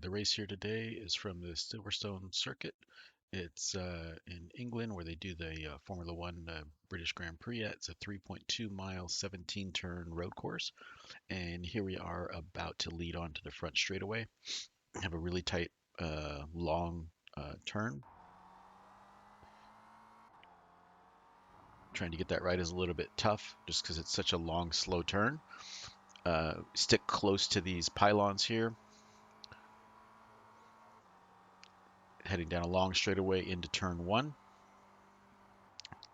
The race here today is from the Silverstone circuit. It's in England where they do the Formula One British Grand Prix at. It's a 3.2 mile, 17 turn road course. And here we are about to lead onto the front straightaway. Have a really tight, long turn. Trying to get that right is a little bit tough just because it's such a long, slow turn. Stick close to these pylons here. Heading down a long straightaway into turn one.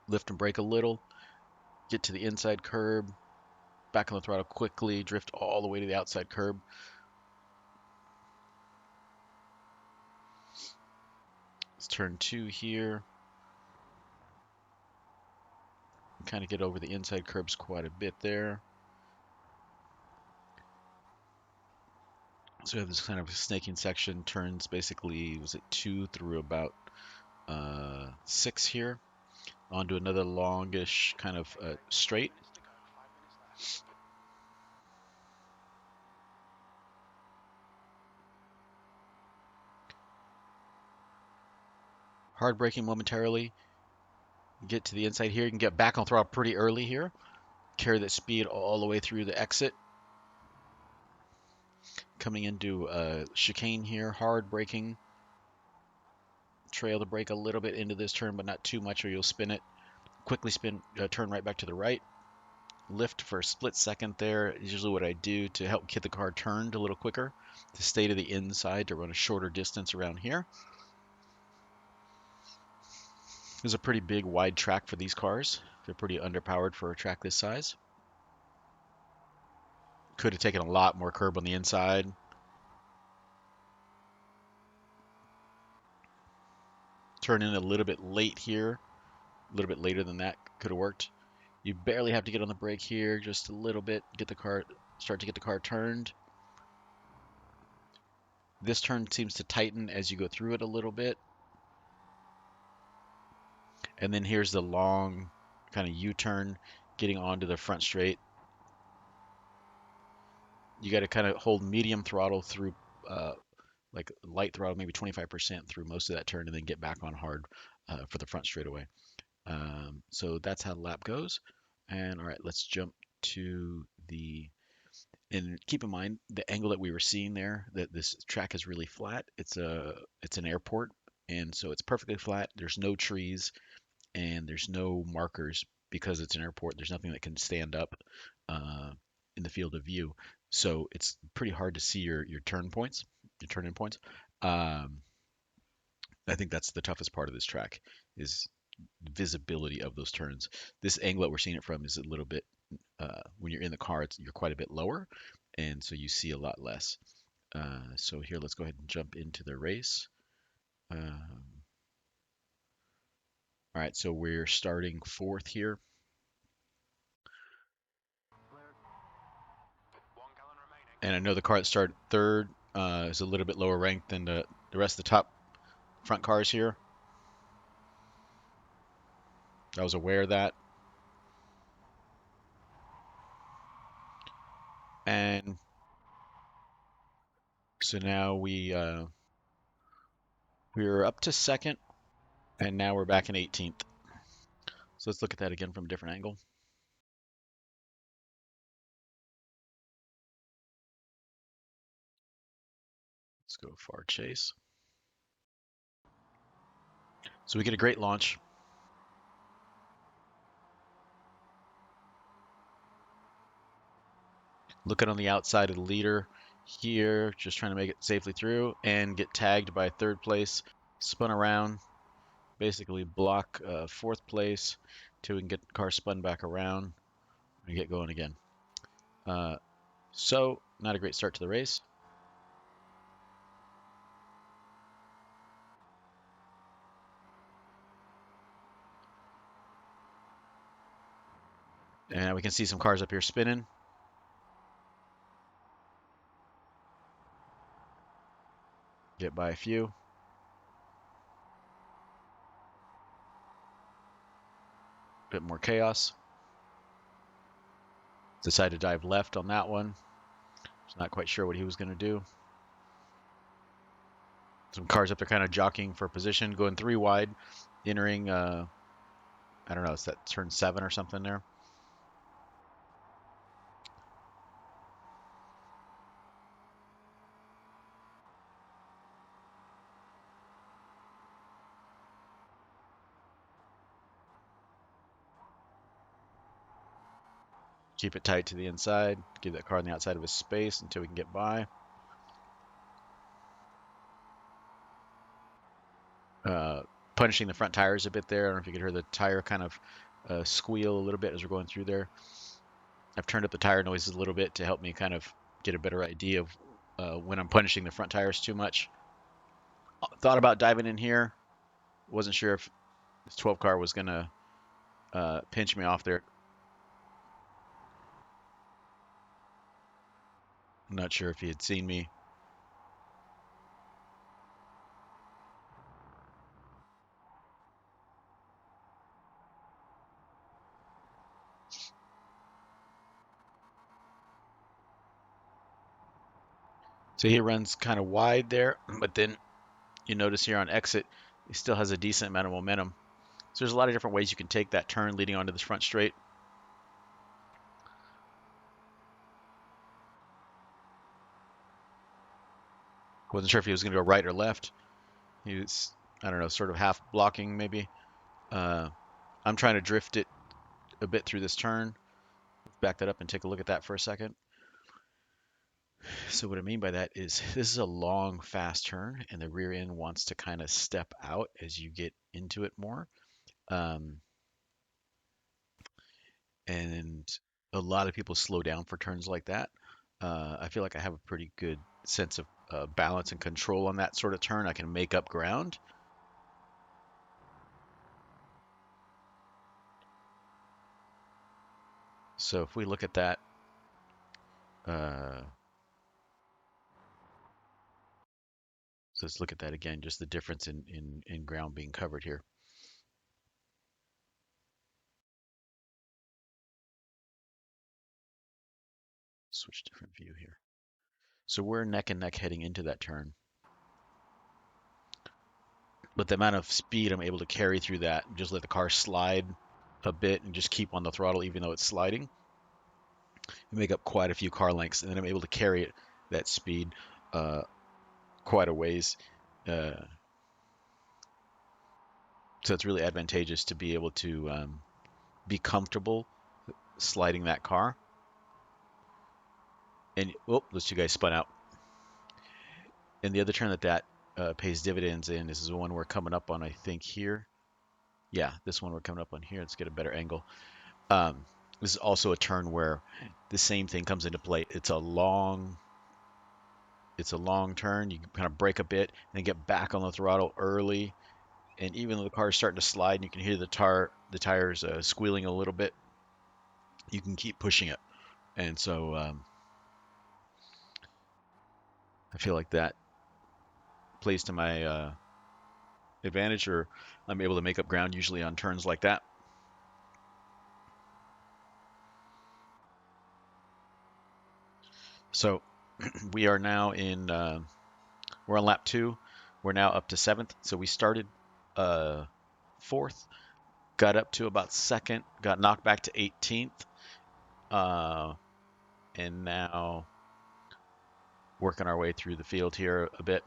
Lift and brake a little. Get to the inside curb. Back on the throttle quickly. Drift all the way to the outside curb. It's turn two here. Kind of get over the inside curbs quite a bit there. So we have this kind of snaking section. Turns basically, was it 2 through about 6 here. Onto another longish kind of straight. Hard braking momentarily. Get to the inside here. You can get back on throttle pretty early here. Carry that speed all the way through the exit. Coming into a chicane here. Hard braking. Trail the brake a little bit into this turn, but not too much or you'll spin it. Quickly spin, turn right back to the right. Lift for a split second there is usually what I do to help get the car turned a little quicker, to stay to the inside, to run a shorter distance around here. There's a pretty big wide track for these cars. They're pretty underpowered for a track this size. Could have taken a lot more curb on the inside. Turn in a little bit late here. A little bit later than that could have worked. You barely have to get on the brake here, just a little bit. Start to get the car turned. This turn seems to tighten as you go through it a little bit. And then here's the long kind of U-turn getting onto the front straight. You got to kind of hold medium throttle through, like light throttle, maybe 25% through most of that turn, and then get back on hard for the front straightaway. So that's how the lap goes. And all right, let's jump to and keep in mind the angle that we were seeing there, that this track is really flat. It's an airport, and so it's perfectly flat. There's no trees and there's no markers because it's an airport. There's nothing that can stand up in the field of view, so it's pretty hard to see your turn points, your turn-in points. Um, I think that's the toughest part of this track is visibility of those turns. This angle that we're seeing it from is a little bit when you're in the car, you're quite a bit lower, and so you see a lot less. So here, let's go ahead and jump into the race. Um, all right, so we're starting fourth here. And I know the car that started third is a little bit lower ranked than the rest of the top front cars here. I was aware of that. And so now we're up to second, and now we're back in 18th. So let's look at that again from a different angle. Let's go far chase. So we get a great launch. Looking on the outside of the leader here, just trying to make it safely through and get tagged by third place. Spun around, basically block fourth place till we can get the car spun back around and get going again. So not a great start to the race. And we can see some cars up here spinning. Get by a few. Bit more chaos. Decided to dive left on that one. Was not quite sure what he was going to do. Some cars up there kind of jockeying for position, going three wide, entering, I don't know, it's that turn 7 or something there. Keep it tight to the inside. Give that car on the outside of his space until we can get by. Uh, Punishing the front tires a bit there. I don't know if you could hear the tire kind of squeal a little bit as we're going through there. I've turned up the tire noises a little bit to help me kind of get a better idea of when I'm punishing the front tires too much. Thought about diving in here. Wasn't sure if this 12 car was going to pinch me off there. I'm not sure if he had seen me. So he runs kind of wide there, but then you notice here on exit, he still has a decent amount of momentum. So there's a lot of different ways you can take that turn leading onto this front straight. Wasn't sure if he was going to go right or left. He was, I don't know, sort of half blocking maybe. Uh, I'm trying to drift it a bit through this turn. Back that up and take a look at that for a second. So what I mean by that is this is a long, fast turn, and the rear end wants to kind of step out as you get into it more. Um, and a lot of people slow down for turns like that. I feel like I have a pretty good sense of balance and control on that sort of turn. I can make up ground. So if we look at that, uh, so let's look at that again, just the difference in ground being covered here. Switch different view here. So we're neck and neck heading into that turn. But the amount of speed I'm able to carry through that, just let the car slide a bit and just keep on the throttle even though it's sliding, and make up quite a few car lengths, and then I'm able to carry it that speed uh, quite a ways. Uh, so it's really advantageous to be able to be comfortable sliding that car. And oh, those two guys spun out. And the other turn that pays dividends in is the one we're coming up on, I think here. Yeah, this one we're coming up on here. Let's get a better angle. Um, this is also a turn where the same thing comes into play. It's a long turn. You kind of brake a bit and then get back on the throttle early. And even though the car is starting to slide and you can hear the tires squealing a little bit, you can keep pushing it. And so I feel like that plays to my advantage, or I'm able to make up ground usually on turns like that. So we are now we're on lap 2. We're now up to 7th. So we started 4th, got up to about 2nd, got knocked back to 18th, uh, and now working our way through the field here a bit.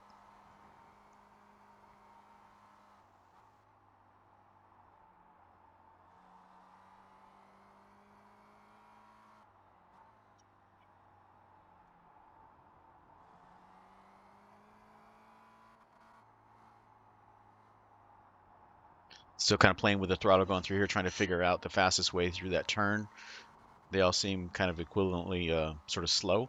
Still kind of playing with the throttle going through here, trying to figure out the fastest way through that turn. They all seem kind of equivalently sort of slow.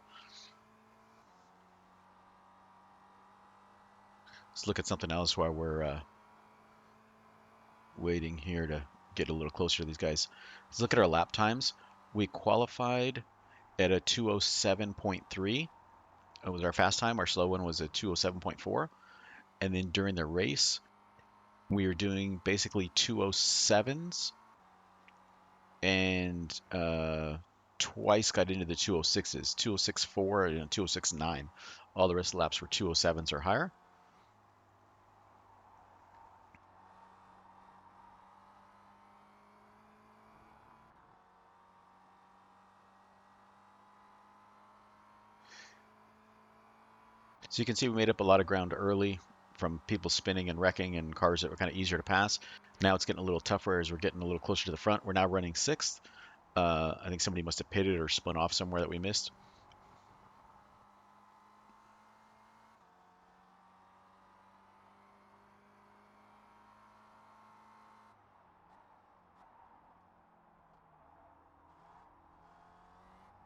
Let's look at something else while we're waiting here to get a little closer to these guys. Let's look at our lap times. We qualified at a 207.3. It was our fast time. Our slow one was a 207.4. And then during the race, we were doing basically 207s and twice got into the 206s, 206.4 and 206.9. All the rest of the laps were 207s or higher. So you can see we made up a lot of ground early from people spinning and wrecking and cars that were kind of easier to pass. Now it's getting a little tougher as we're getting a little closer to the front. We're now running sixth. I think somebody must have pitted or spun off somewhere that we missed.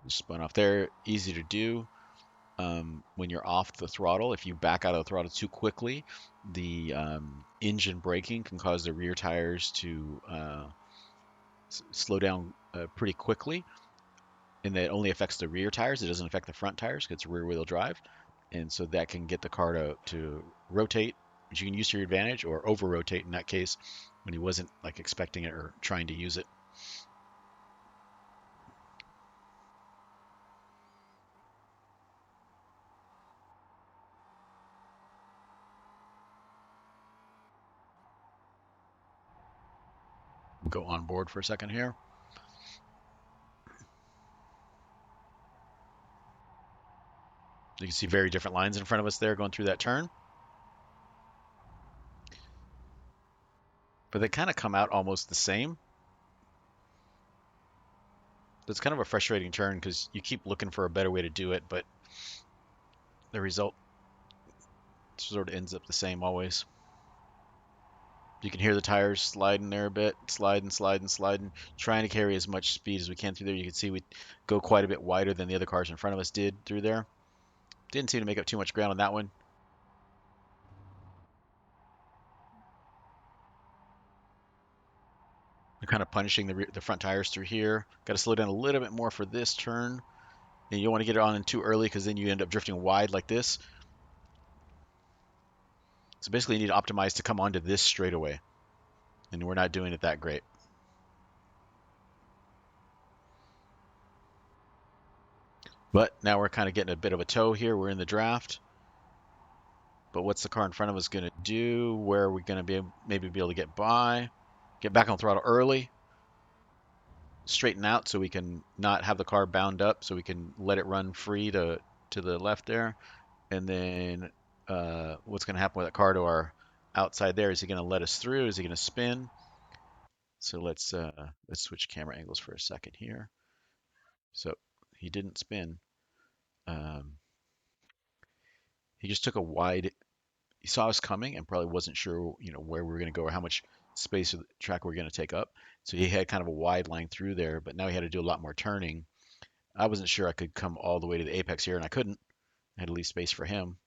Spun off there. Easy to do. When you're off the throttle, if you back out of the throttle too quickly, the engine braking can cause the rear tires to slow down pretty quickly, and that only affects the rear tires. It doesn't affect the front tires because it's rear wheel drive, and so that can get the car to rotate, which you can use to your advantage, or over rotate in that case when he wasn't like expecting it or trying to use it. We'll go on board for a second here. You can see very different lines in front of us there going through that turn, but they kind of come out almost the same. It's kind of a frustrating turn because you keep looking for a better way to do it, but the result sort of ends up the same always. You can hear the tires sliding there a bit, sliding, sliding, sliding, trying to carry as much speed as we can through there. You can see we go quite a bit wider than the other cars in front of us did through there. Didn't seem to make up too much ground on that one. They're kind of punishing the front tires through here. Got to slow down a little bit more for this turn. And you don't want to get it on in too early because then you end up drifting wide like this. So basically you need to optimize to come onto this straightaway. And we're not doing it that great. But now we're kind of getting a bit of a tow here. We're in the draft. But what's the car in front of us going to do? Where are we going to maybe be able to get by? Get back on throttle early. Straighten out so we can not have the car bound up so we can let it run free to the left there. And then what's going to happen with that car to our outside there? Is he going to let us through? Is he going to spin? So let's switch camera angles for a second here. So he didn't spin. Um, he just took a wide. He saw us coming and probably wasn't sure, where we were going to go or how much space of the track we are going to take up. So he had kind of a wide line through there, but now he had to do a lot more turning. I wasn't sure I could come all the way to the apex here, and I couldn't. I had to leave space for him.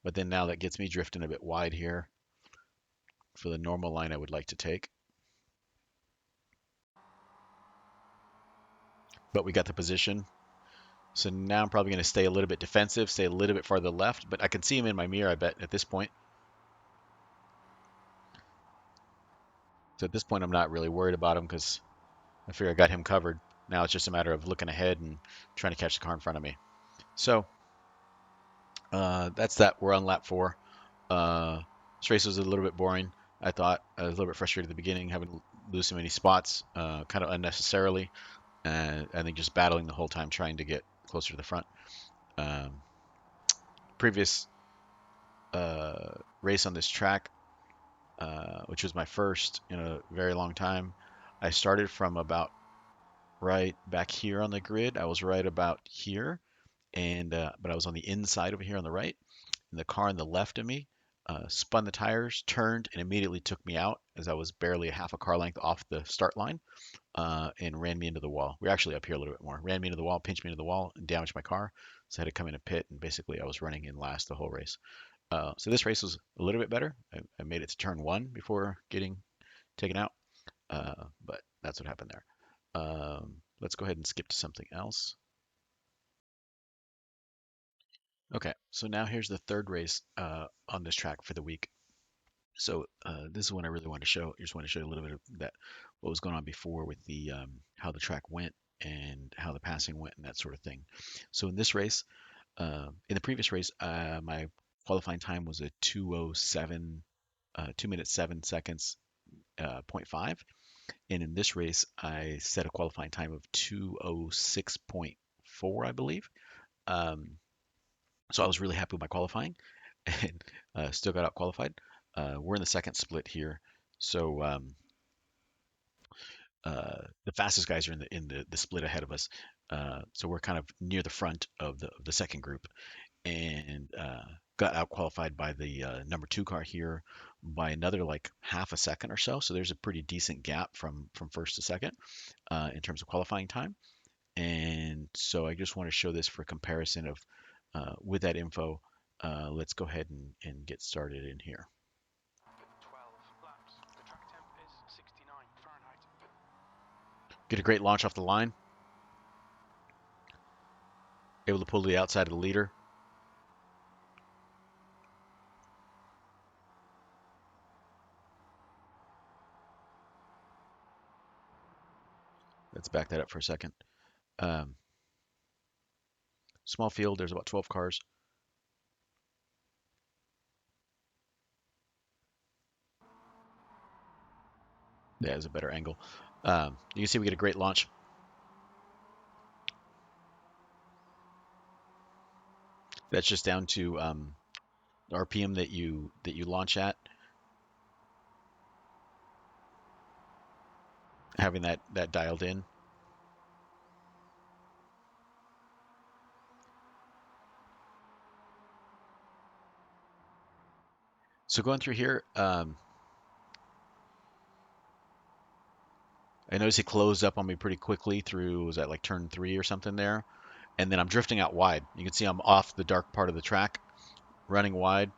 But then now that gets me drifting a bit wide here for the normal line I would like to take. But we got the position. So now I'm probably going to stay a little bit defensive, stay a little bit farther left, but I can see him in my mirror, I bet, at this point. So at this point, I'm not really worried about him because I figure I got him covered. Now it's just a matter of looking ahead and trying to catch the car in front of me. So that's that. We're on lap 4. This race was a little bit boring. I thought I was a little bit frustrated at the beginning, having to lose so many spots, kind of unnecessarily. And I think just battling the whole time, trying to get closer to the front. Um, previous race on this track, which was my first in a very long time, I started from about right back here on the grid. I was right about here, and but I was on the inside over here on the right, and the car on the left of me spun the tires, turned, and immediately took me out as I was barely a half a car length off the start line, and ran me into the wall. We're actually up here a little bit more. Ran me into the wall, pinched me into the wall, and damaged my car. So I had to come in a pit, and basically I was running in last the whole race. So this race was a little bit better. I made it to turn 1 before getting taken out, but that's what happened there. Let's go ahead and skip to something else. Okay, so now here's the third race on this track for the week. So this is one I really want to show. I just want to show you a little bit of that, what was going on before with the how the track went and how the passing went and that sort of thing. So in this race, in the previous race, my qualifying time was a 2:07, 2 minutes 7 seconds, .5, and in this race, I set a qualifying time of 2:06.4, I believe. Um, So I was really happy with my qualifying, and still got out qualified. We're in the second split here, so the fastest guys are in the split ahead of us. So we're kind of near the front of the second group, and got out qualified by the number two car here by another like half a second or so. So there's a pretty decent gap from first to second in terms of qualifying time. And so I just want to show this for comparison of with that info. Let's go ahead and get started in here. Get a great launch off the line. Able to pull to the outside of the leader. Let's back that up for a second. Um, Small field, there's about 12 cars. Yeah, there's a better angle. You can see we get a great launch. That's just down to the RPM that you launch at, having that dialed in. So going through here, I noticed he closed up on me pretty quickly through, was that like turn 3 or something there? And then I'm drifting out wide. You can see I'm off the dark part of the track, running wide.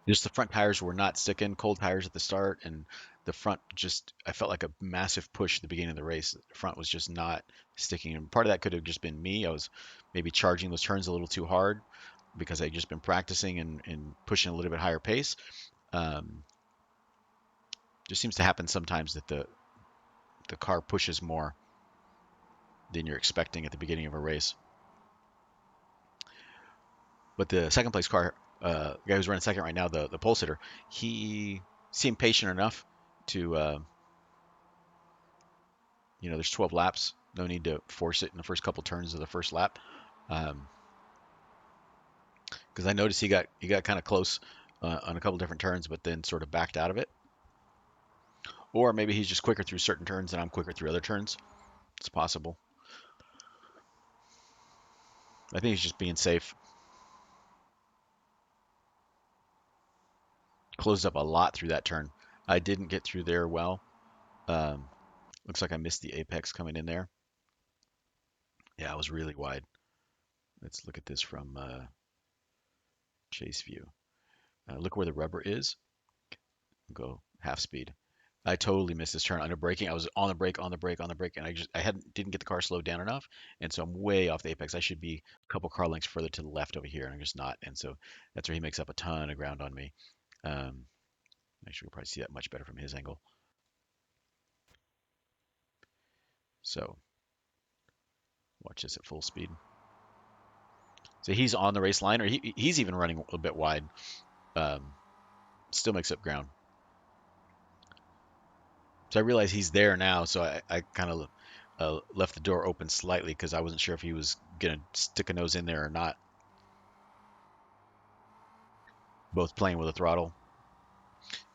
Just the front tires were not sticking, cold tires at the start, and the front just, I felt like a massive push at the beginning of the race. The front was just not sticking. And part of that could have just been me. I was maybe charging those turns a little too hard because I'd just been practicing and pushing a little bit higher pace. Um, just seems to happen sometimes that the car pushes more than you're expecting at the beginning of a race. But the second place car, the guy who's running second right now, the pole sitter, he seemed patient enough to, there's 12 laps. No need to force it in the first couple turns of the first lap. Because I noticed he got kind of close on a couple different turns, but then sort of backed out of it. Or maybe he's just quicker through certain turns and I'm quicker through other turns. It's possible. I think he's just being safe. Closed up a lot through that turn. I didn't get through there well. Um, Looks like I missed the apex coming in there. Yeah, I was really wide. Let's look at this from chase view. Look where the rubber is. Go half speed. I totally missed this turn under braking. I was on the brake, on the brake, on the brake, and I hadn't didn't get the car slowed down enough, and so I'm way off the apex. I should be a couple car lengths further to the left over here, and I'm just not. And so that's where he makes up a ton of ground on me. Um, Actually, you'll probably see that much better from his angle. So watch this at full speed. So he's on the race line, or he's even running a little bit wide. Um, Still makes up ground. So I realize he's there now, so I kind of left the door open slightly because I wasn't sure if he was gonna stick a nose in there or not. Both playing with a throttle,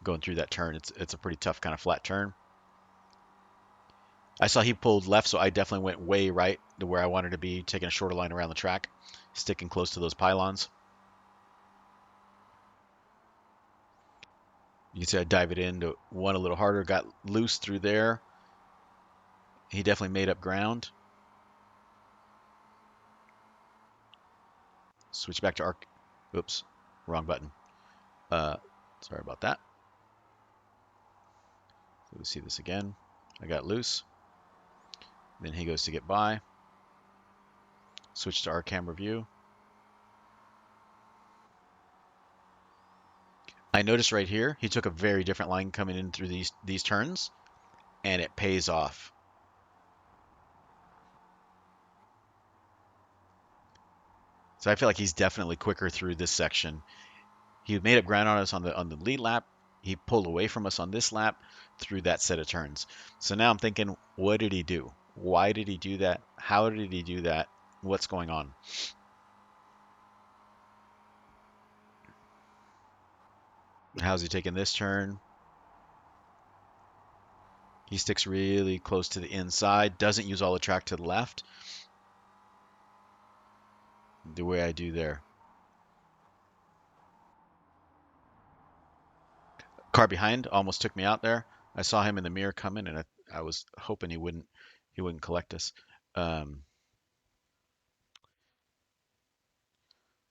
going through that turn. It's a pretty tough kind of flat turn. I saw he pulled left, so I definitely went way right to where I wanted to be, taking a shorter line around the track, sticking close to those pylons. You can see I dive it into one a little harder, got loose through there. He definitely made up ground. Switch back to arc. Oops, wrong button. Uh, Sorry about that. Let's see this again. I got loose. Then he goes to get by. Switch to our camera view. I noticed right here, he took a very different line coming in through these turns, and it pays off. So I feel like he's definitely quicker through this section. He made up ground on us on the lead lap, He pulled away from us on this lap through that set of turns. So now I'm thinking, what did he do? Why did he do that? How did he do that? What's going on? How's he taking this turn? He sticks really close to the inside, doesn't use all the track to the left the way I do there. Car behind almost took me out there. I saw him in the mirror coming, and I was hoping he wouldn't collect us. Um,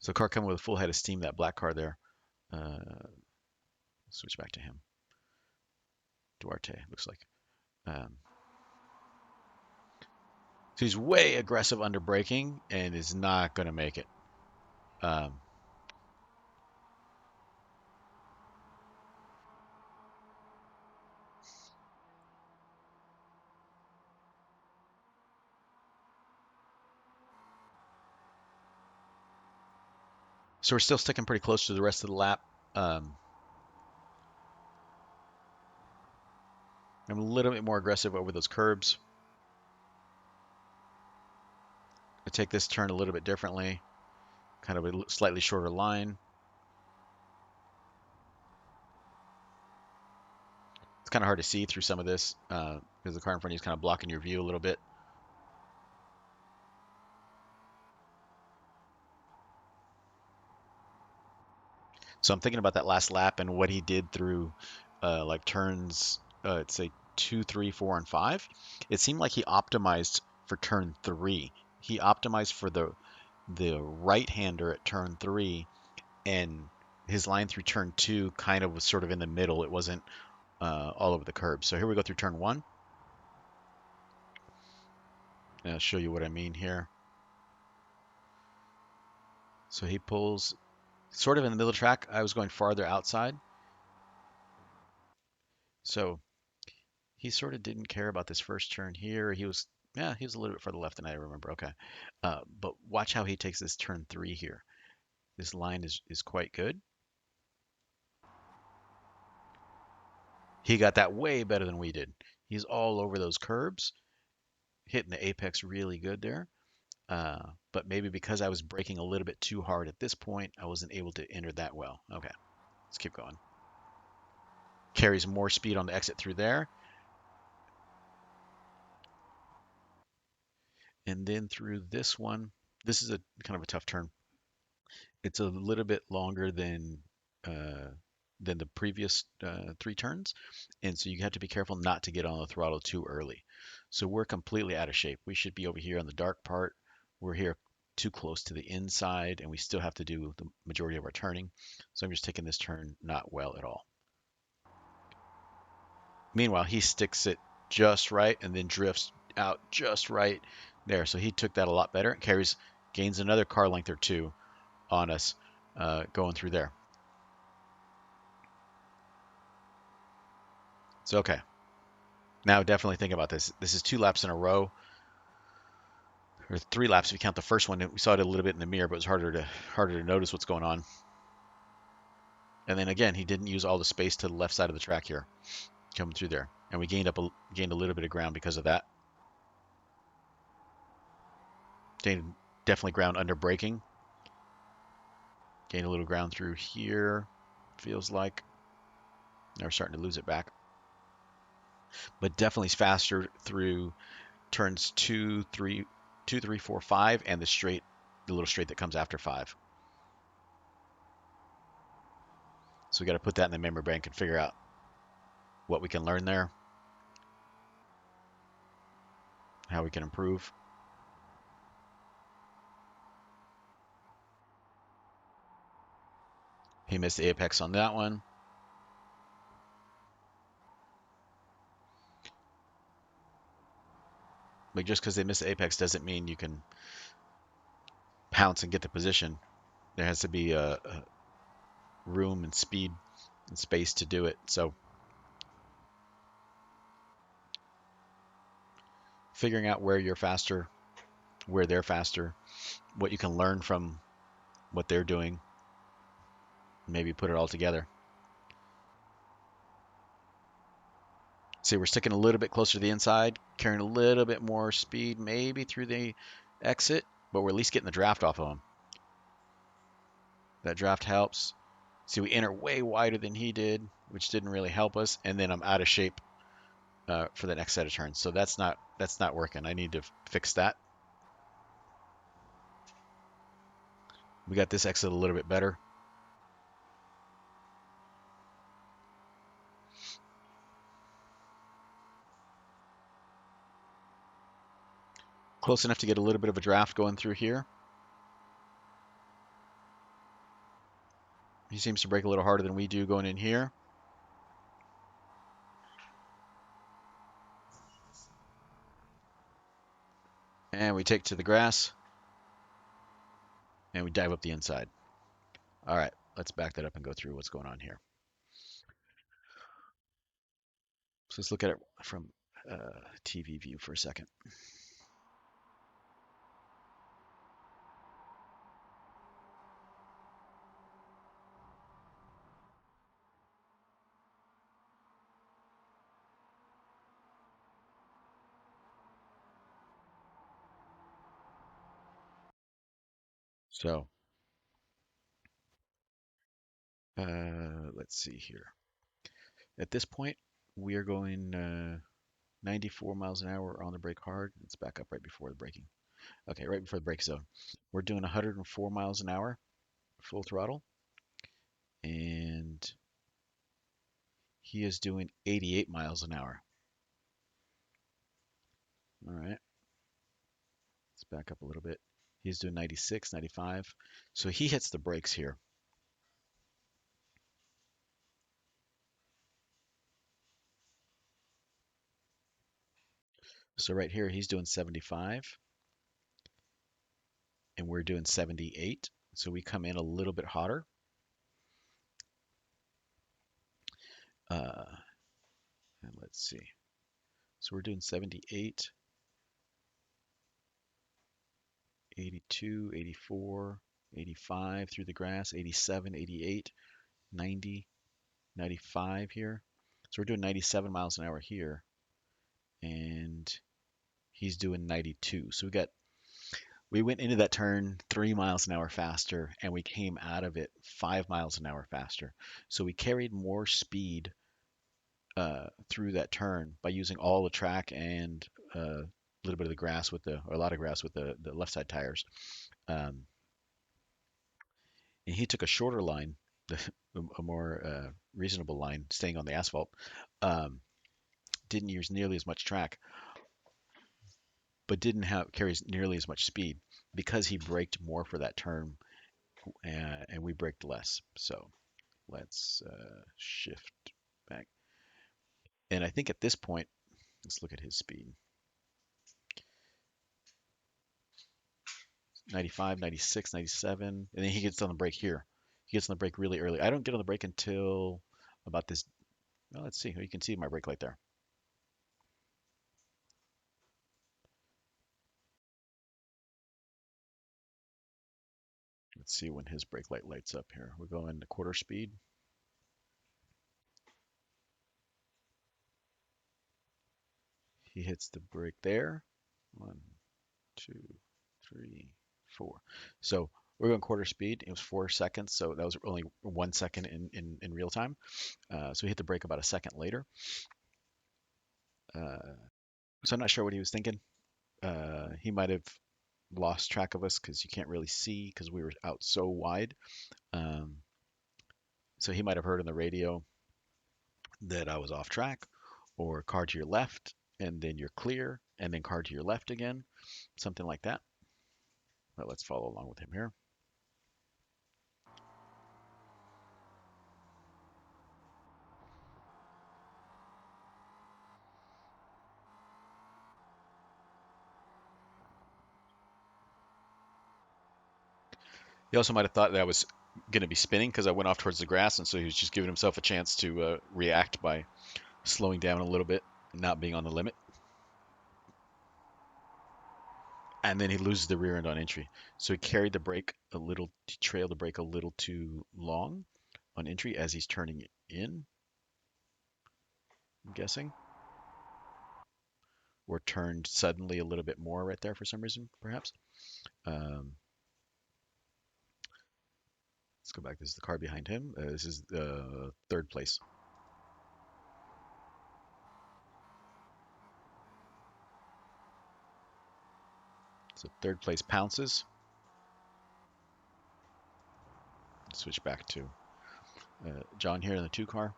so car coming with a full head of steam, that black car there. Switch back to him. Duarte looks like. Um, so he's way aggressive under braking and is not going to make it. Um, so we're still sticking pretty close to the rest of the lap. Um, I'm a little bit more aggressive over those curbs. I take this turn a little bit differently, kind of a slightly shorter line. It's kind of hard to see through some of this because the car in front of you is kind of blocking your view a little bit. So I'm thinking about that last lap and what he did through like turns, let's say 2, 3, 4, and 5. It seemed like he optimized for turn 3. He optimized for the right-hander at turn 3, and his line through turn 2 kind of was sort of in the middle. It wasn't all over the curb. So here we go through turn 1. And I'll show you what I mean here. So he pulls sort of in the middle of the track. I was going farther outside. So he sort of didn't care about this first turn here. He was a little bit further left than I remember. Okay. But watch how he takes this turn 3 here. This line is quite good. He got that way better than we did. He's all over those curbs, hitting the apex really good there. But maybe because I was braking a little bit too hard at this point, I wasn't able to enter that well. Okay, let's keep going. Carries more speed on the exit through there. And then through this one, this is a kind of a tough turn. It's a little bit longer uh, than the previous 3 turns, and so you have to be careful not to get on the throttle too early. So we're completely out of shape. We should be over here on the dark part. We're here too close to the inside, and we still have to do the majority of our turning. So I'm just taking this turn not well at all. Meanwhile, he sticks it just right and then drifts out just right there. So he took that a lot better. Gains another car length or two on us going through there. So, okay. Now definitely think about this. This is 2 laps in a row, or 3 laps if you count the first one. We saw it a little bit in the mirror, but it was harder to notice what's going on. And then again, he didn't use all the space to the left side of the track here, coming through there, and we gained a little bit of ground because of that. Gained definitely ground under braking. Gained a little ground through here. Feels like now we're starting to lose it back, but definitely faster through turns 2, 3, 2, 3, 4, 5, and the little straight that comes after 5. So we got to put that in the memory bank and figure out what we can learn there, how we can improve. He missed the apex on that one. But just because they miss the apex doesn't mean you can pounce and get the position. There has to be a room and speed and space to do it. So figuring out where you're faster, where they're faster, what you can learn from what they're doing, maybe put it all together. See, we're sticking a little bit closer to the inside, carrying a little bit more speed, maybe through the exit, but we're at least getting the draft off of him. That draft helps. See, we enter way wider than he did, which didn't really help us, and then I'm out of shape for the next set of turns. So that's not working. I need to fix that. We got this exit a little bit better. Close enough to get a little bit of a draft going through here. He seems to brake a little harder than we do going in here. And we take to the grass and we dive up the inside. All right, let's back that up and go through what's going on here. So let's look at it from TV view for a second. So let's see here. At this point, we are going 94 miles an hour on the brake hard. Let's back up right before the braking. Okay, right before the brake zone. We're doing 104 miles an hour, full throttle, and he is doing 88 miles an hour. All right, let's back up a little bit. He's doing 96, 95. So he hits the brakes here. So right here, he's doing 75, and we're doing 78. So we come in a little bit hotter. Uh, and let's see. So we're doing 78, 82, 84, 85 through the grass, 87, 88, 90, 95 here. So we're doing 97 miles an hour here, and he's doing 92. So we went into that turn 3 miles an hour faster, and we came out of it 5 miles an hour faster. So we carried more speed through that turn by using all the track and a little bit of the grass or a lot of grass with the left side tires. Um, and he took a shorter line, a more reasonable line, staying on the asphalt. Um, didn't use nearly as much track, but didn't have carries nearly as much speed because he braked more for that turn, and we braked less. So let's shift back. And I think at this point, let's look at his speed. 95, 96, 97, and then he gets on the brake here. He gets on the brake really early. I don't get on the brake until about this. Well, let's see. You can see my brake light there. Let's see when his brake light lights up here. We're going to quarter speed. He hits the brake there. 1, 2, 3, 4. So we're going quarter speed. It was 4 seconds, so that was only 1 second in real time. So he hit the brake about a second later. So I'm not sure what he was thinking. He might have lost track of us because you can't really see because we were out so wide. Um, so he might have heard on the radio that I was off track, or car to your left, and then you're clear, and then car to your left again, something like that. But let's follow along with him here. He also might have thought that I was going to be spinning because I went off towards the grass, and so he was just giving himself a chance to react by slowing down a little bit, not being on the limit. And then he loses the rear end on entry. So he carried the brake a little, he trailed the brake a little too long on entry as he's turning in, I'm guessing. or turned suddenly a little bit more right there for some reason, perhaps. Um, let's go back. This is the car behind him. This is third place. So third place pounces. Switch back to John here in the 2 car.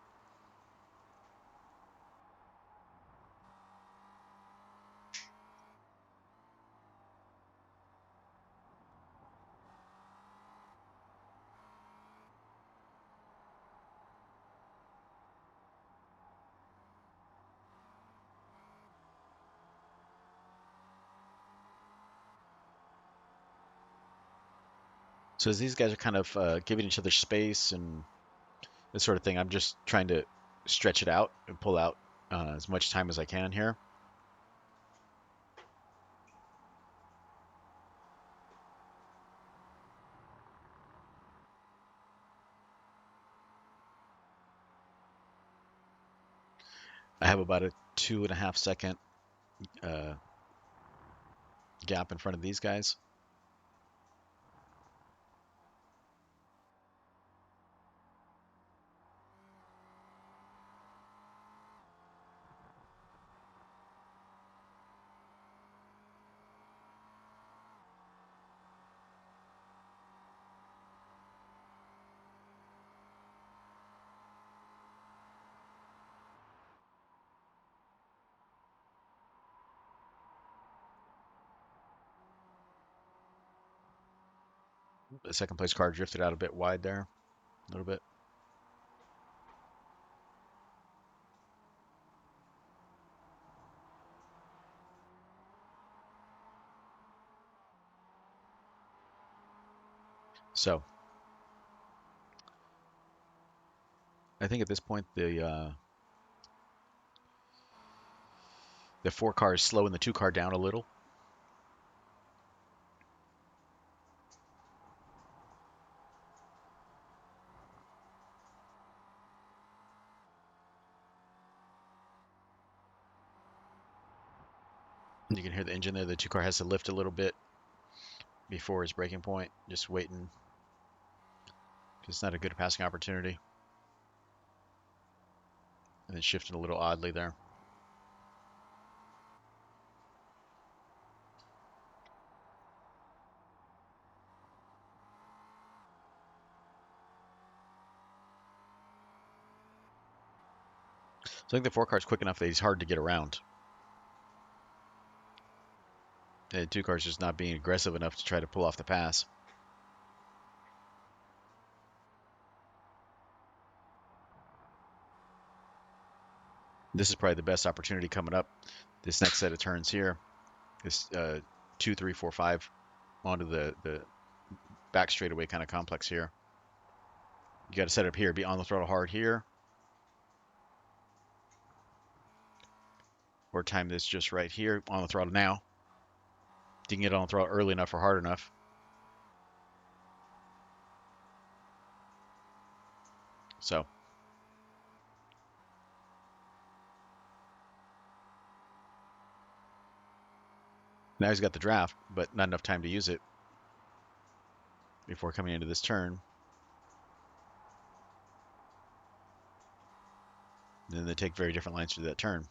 So as these guys are kind of giving each other space and this sort of thing, I'm just trying to stretch it out and pull out as much time as I can here. I have about a 2.5 second uh, gap in front of these guys. The second place car drifted out a bit wide there, a little bit. So I think at this point the 4 car is slowing the 2 car down a little. You can hear the engine there. The 2 car has to lift a little bit before his braking point, just waiting. It's not a good passing opportunity. And then shifting a little oddly there. So I think the 4 car is quick enough that he's hard to get around. The 2 car is just not being aggressive enough to try to pull off the pass. This is probably the best opportunity coming up. This next set of turns here, this 2, 3, 4, 5 onto the back straightaway kind of complex here. You got to set up here, be on the throttle hard here, or time this just right here on the throttle now. You can get on the throttle early enough or hard enough. So now he's got the draft, but not enough time to use it before coming into this turn. And then they take very different lines through that turn.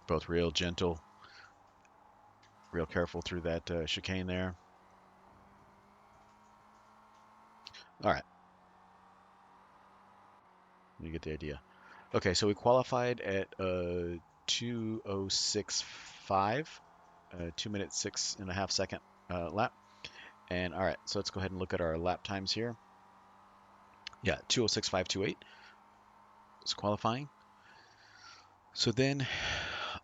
Both real gentle, real careful through that chicane there. All right. You get the idea. Okay, so we qualified at 2:06.5, 2 minutes 6.5 second lap. And all right, so let's go ahead and look at our lap times here. Yeah, 2:06.528 is qualifying. So then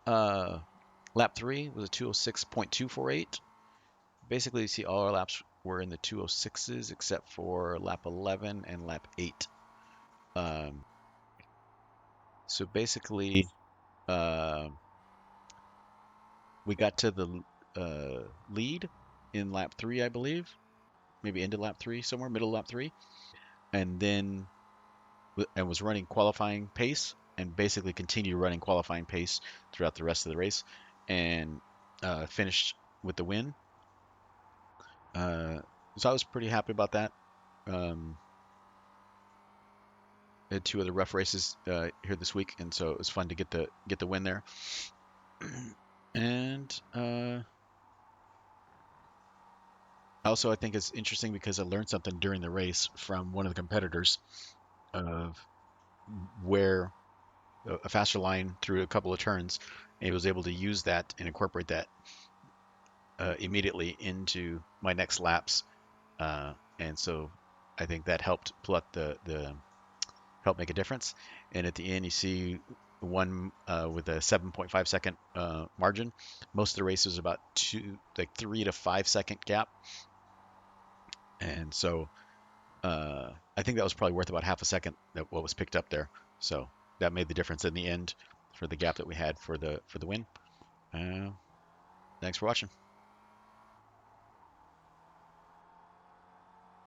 lap 3 was a 2:06.248. Basically, you see all our laps were in the 2:06s except for lap 11 and lap 8. So basically, we got to the lead in lap 3, I believe. maybe into lap three, somewhere middle lap three, and then and was running qualifying pace and basically continued running qualifying pace throughout the rest of the race and finished with the win. Uh, so I was pretty happy about that. Um, had two other rough races here this week, and so it was fun to get the win there. And also, I think it's interesting because I learned something during the race from one of the competitors of where a faster line through a couple of turns, and he was able to use that and incorporate that immediately into my next laps, and so I think that helped pull up the help make a difference. And at the end, you see one with a 7.5 second margin. Most of the race was about 3 to 5 second gap, and so I think that was probably worth about half a second that what was picked up there. So that made the difference in the end for the gap that we had for the win. Uh, Thanks for watching.